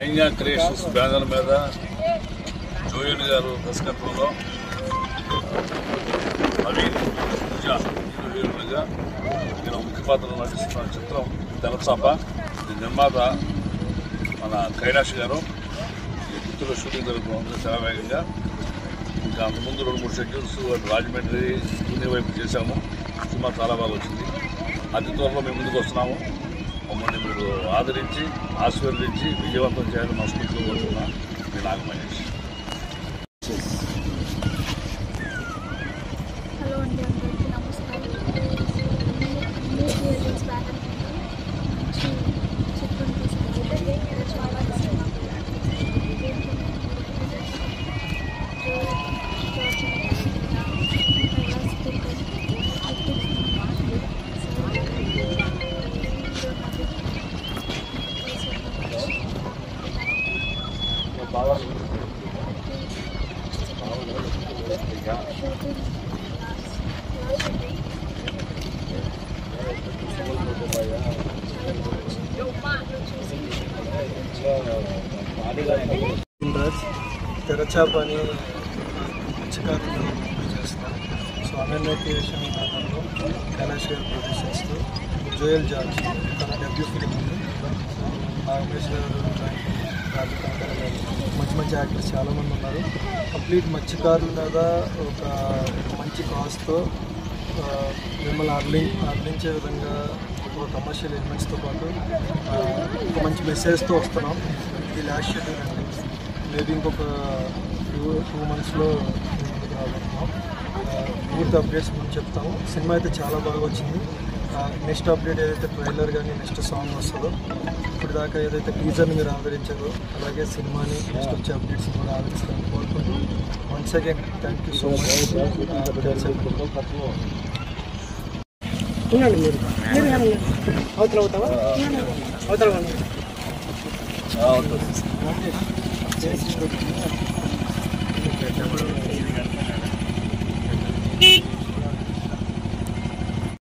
India creations banner మీద జోయల్ గారు దర్శకత్వంలో నవీన్ పూజ హీరోలుగా నేను ముఖ్య పాత్రలో నటిస్తున్న చిత్రం తెలచాప. నిర్మాత మన కైలాష్ గారు. ఈ గుర్తులో షూటింగ్ జరుగుతుంది చాలా వేగంగా. ఇంకా అంతకుముందు 2-3 షెడ్యూల్స్ రాజమండ్రి పూణే వైపు చేశాము. సినిమా చాలా బాగా వచ్చింది. అతి త్వరలో మేము ముందుకు వస్తున్నాము. మమ్మల్ని మీరు ఆదరించి ఆశీర్వదించి విజయవంతం చేయాలని మనస్ఫూర్తిగా కోరుతున్నా. మీ నాగమహేష్. హలో అండి, అందరికీ నమస్కారం. చిత్రం తీసుకుంటే చాలా తెరచాప అని మత్స్యకారులు చేస్తాం. సో అనన్య క్రియేషన్ బ్యానర్లో కైలాష్ గారు ప్రొడ్యూసర్స్తో జోయల్ జార్జ్ తన డెబ్యూ ఫిలిం ఉంది. నాగమేష్ గారు, మంచి యాక్టర్స్ చాలామంది ఉన్నారు. కంప్లీట్ మత్స్యకారుల మీద ఒక మంచి కాస్ట్తో మిమ్మల్ని అర్లించే విధంగా ఒక కమర్షియల్ ఎలిమెంట్స్తో పాటు ఒక మంచి మెసేజ్తో వస్తున్నాం. ఇది లాస్ట్ షెడ్యూల్ అండి. మేబీ ఇంకొక 2 monthsలో ముందుకు రాబోతున్నాం. పూర్తి అప్డేట్స్ మనం చెప్తాము. సినిమా అయితే చాలా బాగా వచ్చింది. నెక్స్ట్ అప్డేట్ ఏదైతే ట్రైలర్ కానీ నెక్స్ట్ సాంగ్ వస్తుందో, ఇప్పటిదాకా ఏదైతే టీజర్ని మీరు ఆదరించారో అలాగే సినిమాని నెక్స్ట్ వచ్చే అప్డేట్స్ కూడా ఆదరిస్తారని కోరుకుంటూ once again thank you so much. అవతల